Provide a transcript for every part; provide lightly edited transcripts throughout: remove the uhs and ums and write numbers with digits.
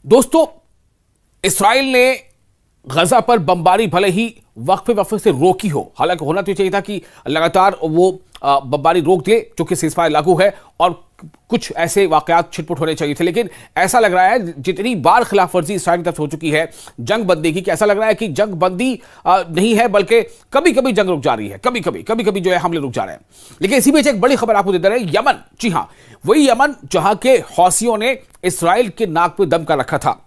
दोस्तों, इसराइल ने गजा पर बमबारी भले ही वक्फे वक्फे से रोकी हो, हालांकि होना तो चाहिए था कि लगातार वो बमबारी रोक दे चूंकि सीजफायर लागू है और कुछ ऐसे वाकयात छिटपुट होने चाहिए थे, लेकिन ऐसा लग रहा है जितनी बार खिलाफ वर्जी इसराइल की तरफ हो चुकी है जंग बंदी की, कि ऐसा लग रहा है कि जंग बंदी नहीं है बल्कि कभी कभी जंग रुक जा रही है, कभी कभी जो है हमले रुक जा रहे हैं। लेकिन इसी बीच एक बड़ी खबर आपको दे दे रहे हैं, यमन, जी हां, वही यमन जहां के हौसियों ने इसराइल के नाक पे दम कर रखा था।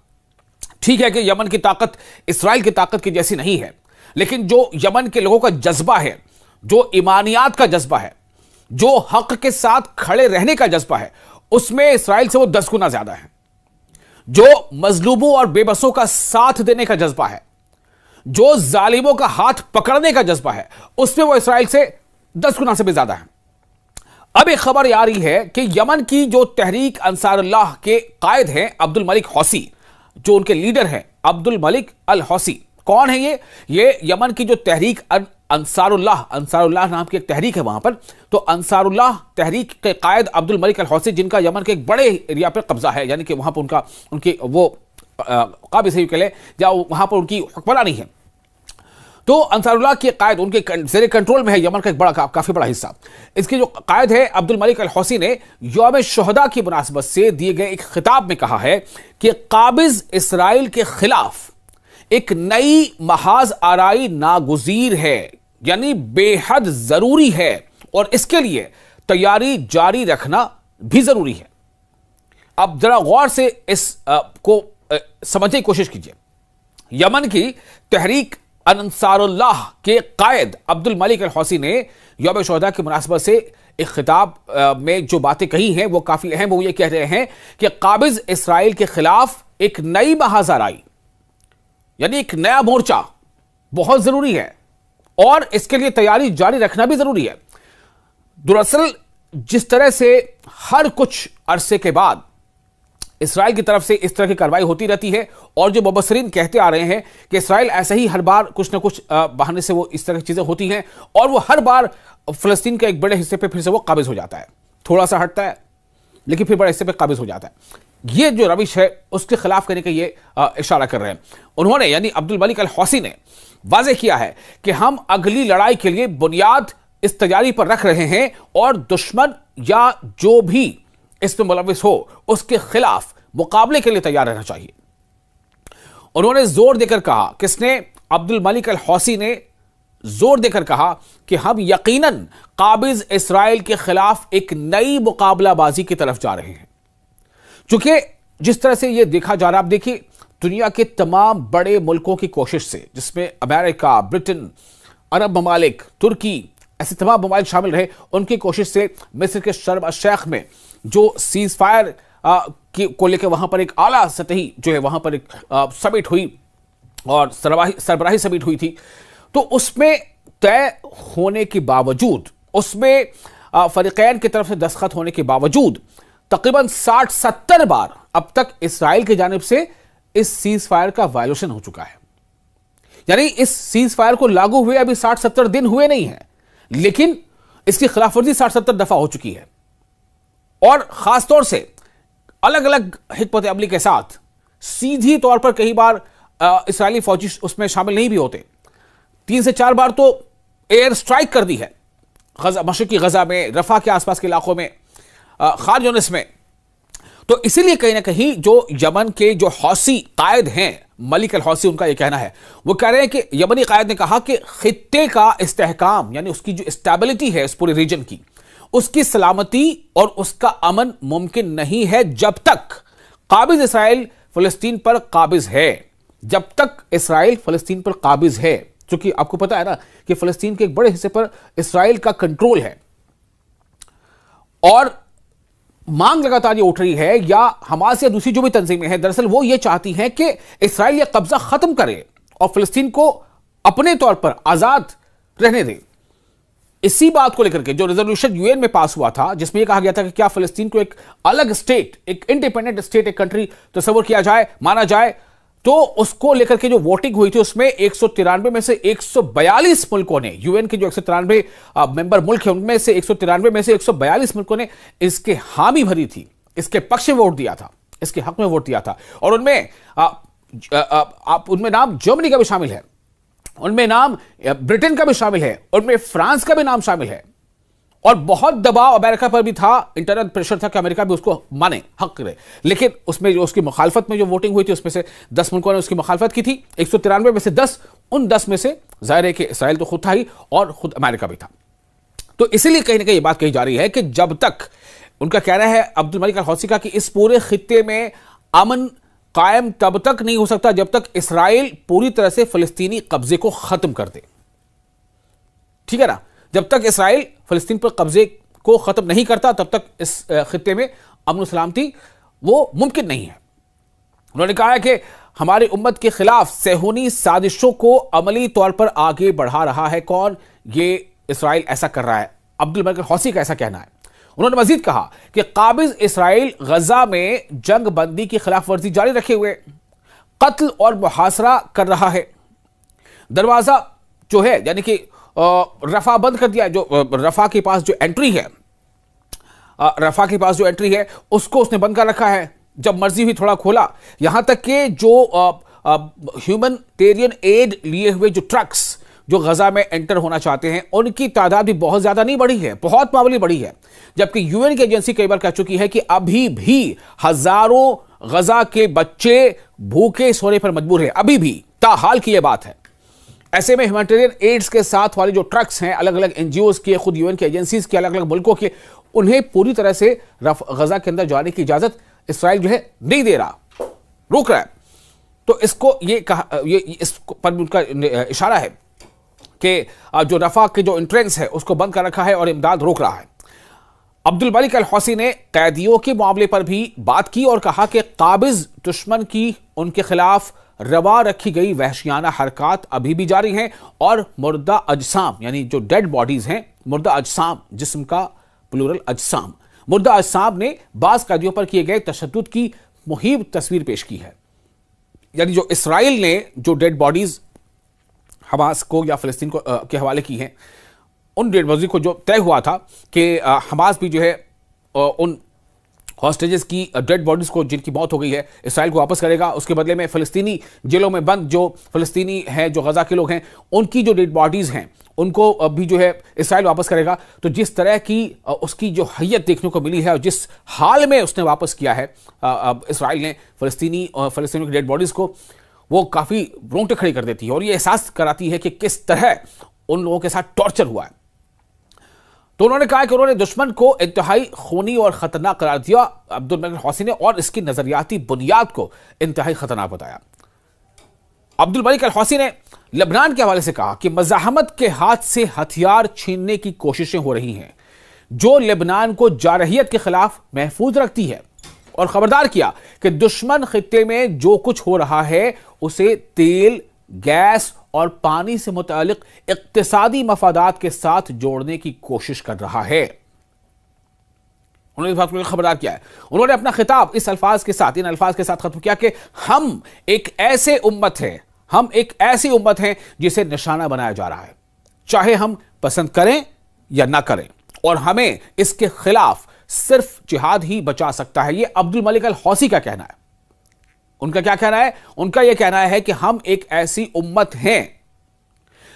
ठीक है कि यमन की ताकत इसराइल की ताकत की जैसी नहीं है, लेकिन जो यमन के लोगों का जज्बा है, जो ईमानियात का जज्बा है, जो हक के साथ खड़े रहने का जज्बा है, उसमें इसराइल से वो 10 गुना ज्यादा है। जो मजलूमों और बेबसों का साथ देने का जज्बा है, जो जालिमों का हाथ पकड़ने का जज्बा है, उसमें वो इसराइल से 10 गुना से भी ज्यादा है। अब एक खबर आ रही है कि यमन की जो तहरीक अंसारुल्लाह के कायद हैं अब्दुल मलिक हौसी, जो उनके लीडर हैं अब्दुल मलिक अल हौसी, कौन है ये यमन की जो तहरीक अंसारुल्लाह नाम की एक तहरीक है वहां पर, तो अंसारुल्लाह तहरीक के कायद अब्दुल मलिक अल हौसी, जिनका यमन के एक बड़े एरिया पर कब्जा है, यानी कि वहां पर उनकी वो काबिज है के लिए, या वहां पर उनकी हुक्मरानी है। तो अंसारुल्लाह के कायद उनके जेर कंट्रोल में है यमन का एक बड़ा काफी बड़ा हिस्सा। इसके जो कायद है अब्दुल मलिक अल हौसी ने यौम शुहदा की मुनासबत से दिए गए एक खिताब में कहा है कि काबिज इसराइल के खिलाफ एक नई महाज आराई नागुजीर है, यानी बेहद जरूरी है, और इसके लिए तैयारी जारी रखना भी जरूरी है। अब जरा गौर से इस को समझने की कोशिश कीजिए। यमन की तहरीक अंसारुल्लाह के कायद अब्दुल मलिक अल हौसी ने यौम शुहदा की मुनासबत से एक खिताब में जो बातें कही हैं वो काफी अहम। वो ये कह रहे हैं कि काबिज इसराइल के खिलाफ एक नई महाज आराई, यानी एक नया मोर्चा बहुत जरूरी है, और इसके लिए तैयारी जारी रखना भी जरूरी है। दरअसल जिस तरह से हर कुछ अरसे के बाद इसराइल की तरफ से इस तरह की कार्रवाई होती रहती है, और जो मुबस्सिरीन कहते आ रहे हैं कि इसराइल ऐसे ही हर बार कुछ ना कुछ बहाने से वो इस तरह की चीजें होती हैं, और वो हर बार फलस्तीन के एक बड़े हिस्से पे फिर से वो काबिज हो जाता है, थोड़ा सा हटता है लेकिन फिर बड़े हिस्से पे काबिज हो जाता है। ये जो रविश है उसके खिलाफ करने का ये इशारा कर रहे हैं उन्होंने, यानी अब्दुल मलिक अल हौसी ने वाज़ेह किया है कि हम अगली लड़ाई के लिए बुनियाद इस तैयारी पर रख रहे हैं, और दुश्मन या जो भी इसमें मुलविस हो उसके खिलाफ मुकाबले के लिए तैयार रहना चाहिए। उन्होंने जोर देकर कहा, किसने? अब्दुल मलिक अल हौसी ने जोर देकर कहा कि हम यकीनन काबिज इसराइल के खिलाफ एक नई मुकाबलाबाजी की तरफ जा रहे हैं। चूंकि जिस तरह से यह देखा जा रहा है, आप देखिए दुनिया के तमाम बड़े मुल्कों की कोशिश से, जिसमें अमेरिका, ब्रिटेन, अरब ममालिक, तुर्की, ऐसे तमाम ममालिक शामिल रहे, उनकी कोशिश से मिस्र के शर्म अल शेख में जो सीज फायर को लेकर वहां पर एक आला सतही जो है वहां पर एक समिट हुई और सरबराही समिट हुई थी, तो उसमें तय होने के बावजूद, उसमें फरीकैन की तरफ से दस्तखत होने के बावजूद तकरीबन 60-70 बार अब तक इसराइल की जानिब से इस सीज फायर का वायलेशन हो चुका है। यानी इस सीज फायर को लागू हुए अभी 60-70 दिन हुए नहीं है, लेकिन इसकी खिलाफवर्जी 60-70 दफा हो चुकी है, और खासतौर से अलग अलग हिकमत अमली के साथ सीधी तौर पर कई बार इसराइली फौजी उसमें शामिल नहीं भी होते। 3 से 4 बार तो एयर स्ट्राइक कर दी है मशरकी गजा में, रफा के आसपास के इलाकों में, खान यूनिस में। तो इसीलिए कहीं ना कहीं जो यमन के जो हौसी कायद हैं मलिक अल हौसी, उनका यह कहना है, वो कह रहे हैं कि यमनी कायद ने कहा कि खित्ते का इस्तेहकाम, यानी उसकी जो स्टेबिलिटी है इस पूरे रीजन की, उसकी सलामती और उसका अमन मुमकिन नहीं है जब तक काबिज इसराइल फलस्तीन पर काबिज है, जब तक इसराइल फलस्तीन पर काबिज है। क्योंकि आपको पता है ना कि फलस्तीन के एक बड़े हिस्से पर इसराइल का कंट्रोल है, और मांग लगातार ये उठ रही है, या हमास या दूसरी जो भी तंजीमें हैं, दरअसल वो ये चाहती हैं कि इसराइल ये कब्जा खत्म करे और फिलिस्तीन को अपने तौर पर आजाद रहने दे। इसी बात को लेकर के जो रेजोल्यूशन यूएन में पास हुआ था, जिसमें यह कहा गया था कि क्या फिलिस्तीन को एक अलग स्टेट, एक इंडिपेंडेंट स्टेट, एक कंट्री तस्वर किया जाए, माना जाए, तो उसको लेकर के जो वोटिंग हुई थी उसमें 193 में से 142 मुल्कों ने, यूएन के जो 193 मेंबर मुल्क है उनमें से 193 में से 142 मुल्कों ने इसके हामी भरी थी, इसके पक्ष में वोट दिया था। इसके हक में वोट दिया था। और उनमें उनमें नाम जर्मनी का भी शामिल है, उनमें नाम ब्रिटेन का भी शामिल है, उनमें फ्रांस का भी नाम शामिल है। और बहुत दबाव अमेरिका पर भी था, इंटरनल प्रेशर था कि अमेरिका भी उसको माने, हक करे। लेकिन उसमें जो उसकी मुखालफत में जो वोटिंग हुई थी उसमें से 10 मुल्कों ने उसकी मुखालफत की थी। 193 में से 10, उन 10 में से जाहिर है कि इसराइल तो खुद था ही और खुद अमेरिका भी था। तो इसीलिए कहीं ना कहीं ये बात कही जा रही है कि जब तक, उनका कहना है अब्दुल मलिक अल हौसी का, कि इस पूरे खित्ते में अमन कायम तब तक नहीं हो सकता जब तक इसराइल पूरी तरह से फलस्तीनी कब्जे को खत्म कर दे। ठीक है ना? जब तक इसराइल फलस्तीन पर कब्जे को खत्म नहीं करता तब तक इस खित्ते में अमन सलामती वो मुमकिन नहीं है। उन्होंने कहा है कि हमारी उम्मत के खिलाफ सेहूनी साजिशों को अमली तौर पर आगे बढ़ा रहा है कौन? ये इसराइल ऐसा कर रहा है। अब्दुल मलिक अल हौसी का ऐसा कहना है। उन्होंने मजीद कहा कि काबिज इसराइल गजा में जंग बंदी की खिलाफ वर्जी जारी रखे हुए कत्ल और मुहासरा कर रहा है। दरवाजा जो है यानी कि रफा बंद कर दिया, जो रफा के पास जो एंट्री है, रफा के पास जो एंट्री है उसको उसने बंद कर रखा है। जब मर्जी हुई थोड़ा खोला। यहां तक कि जो ह्यूमैनिटेरियन एड लिए हुए जो ट्रक्स जो गजा में एंटर होना चाहते हैं उनकी तादाद भी बहुत ज्यादा नहीं बढ़ी है, बहुत मामूली बढ़ी है। जबकि यूएन की एजेंसी कई बार कह चुकी है कि अभी भी हजारों गजा के बच्चे भूखे सोने पर मजबूर हैं, अभी भी ताहाल की यह बात है। ऐसे में ह्यूमैनिटेरियन एड्स के साथ वाले जो ट्रक्स हैं, अलग अलग एनजीओज के, खुद यूएन की एजेंसीज के, अलग अलग मुल्कों के, उन्हें पूरी तरह से गजा के अंदर जाने की इजाजत इसराइल जो है नहीं दे रहा, रोक रहा है। तो इसको ये कहा, ये इस पर उनका इशारा है कि जो रफा के जो एंट्रेंस है उसको बंद कर रखा है और इमदाद रोक रहा है। अब्दुल मलिक अल हौसी ने कैदियों के मामले पर भी बात की और कहा कि काबिज दुश्मन की उनके खिलाफ रवा रखी गई वहशियाना हरकत अभी भी जारी हैं और मुर्दा अजसाम यानी जो डेड बॉडीज हैं, मुर्दा अजसाम, जिस्म का प्लूरल अजसाम, मुर्दा अजसाम ने बाज कैदियों पर किए गए तशद्दुद की मुहीब तस्वीर पेश की है। यानी जो इसराइल ने जो डेड बॉडीज हमास को या फिलिस्तीन को के हवाले की हैं, उन डेड बॉडीज को जो तय हुआ था कि हमास भी जो है उन हॉस्टेजेस की डेड बॉडीज को जिनकी मौत हो गई है इसराइल को वापस करेगा। उसके बदले में फिलिस्तीनी जेलों में बंद जो फिलिस्तीनी हैं, जो गजा के लोग हैं, उनकी जो डेड बॉडीज हैं उनको भी जो है इसराइल वापस करेगा। तो जिस तरह की उसकी जो हैयत देखने को मिली है और जिस हाल में उसने वापस किया है इसराइल ने फिलिस्तीनी की डेड बॉडीज को, वो काफ़ी रोंगटे खड़ी कर देती है और ये एहसास कराती है कि किस तरह उन लोगों के साथ टॉर्चर हुआ है। तो उन्होंने कहा कि उन्होंने दुश्मन को इंतहाई खूनी और खतरनाक करार दिया, अब्दुल मलिक हौसी ने, और इसकी नजरियाती बुनियाद को इंतहाई खतरनाक बताया। अब्दुल मलिक अल हौसी ने लेबनान के हवाले से कहा कि मज़ाहमत के हाथ से हथियार छीनने की कोशिशें हो रही हैं जो लेबनान को जारहियत के खिलाफ महफूज रखती है, और खबरदार किया कि दुश्मन खित्ते में जो कुछ हो रहा है उसे तेल, गैस और पानी से मुतालिक इक्तिसादी मफादात के साथ जोड़ने की कोशिश कर रहा है। उन्होंने इस बात को खबरदार किया है। उन्होंने अपना खिताब इन अल्फाज के साथ खत्म किया कि हम एक ऐसे उम्मत हैं, हम एक ऐसी उम्मत हैं जिसे निशाना बनाया जा रहा है, चाहे हम पसंद करें या ना करें, और हमें इसके खिलाफ सिर्फ जिहाद ही बचा सकता है। यह अब्दुल मलिक अल हौसी का कहना है। उनका क्या कहना है? उनका यह कहना है कि हम एक ऐसी उम्मत हैं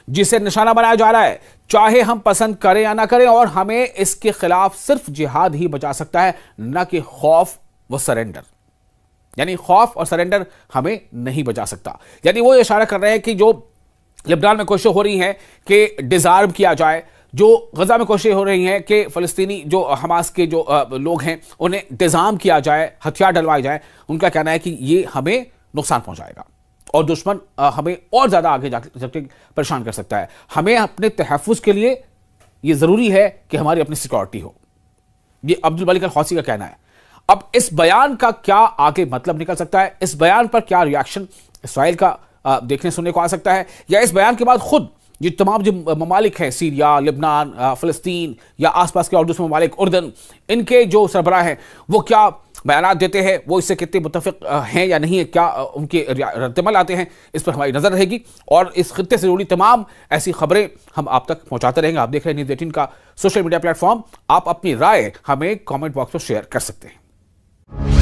जिसे निशाना बनाया जा रहा है, चाहे हम पसंद करें या ना करें, और हमें इसके खिलाफ सिर्फ जिहाद ही बचा सकता है, न कि खौफ व सरेंडर। यानी खौफ और सरेंडर हमें नहीं बचा सकता। यानी वो इशारा कर रहे हैं कि जो लेबनान में कोशिशें हो रही हैं कि डिजार्म किया जाए, जो गजा में कोशिशें हो रही हैं कि फ़लस्तीनी जो हमास के जो लोग हैं उन्हें डिजार्म किया जाए, हथियार डलवाए जाए, उनका कहना है कि ये हमें नुकसान पहुंचाएगा और दुश्मन हमें और ज़्यादा आगे जाके परेशान कर सकता है। हमें अपने तहफ़्फ़ुज़ के लिए ये ज़रूरी है कि हमारी अपनी सिक्योरिटी हो। ये अब्दुल मलिक अल हौसी का कहना है। अब इस बयान का क्या आगे मतलब निकल सकता है, इस बयान पर क्या रिएक्शन इसराइल का देखने सुनने को आ सकता है, या इस बयान के बाद खुद ये तमाम जो ममालिक हैं, सीरिया, लेबनान, फ़लस्तीन या आसपास के और दूसरे ममालिक, उर्दन, इनके जो सरबराह हैं वो क्या बयान देते हैं, वो इससे कितने मुत्तफ़िक़ हैं या नहीं है, क्या उनके रद्दमल आते हैं, इस पर हमारी नज़र रहेगी। और इस खित्ते से जुड़ी तमाम ऐसी खबरें हम आप तक पहुँचाते रहेंगे। आप देख रहे हैं न्यूज़ 18 का सोशल मीडिया प्लेटफॉर्म। आप अपनी राय हमें कॉमेंट बॉक्स में शेयर कर सकते हैं।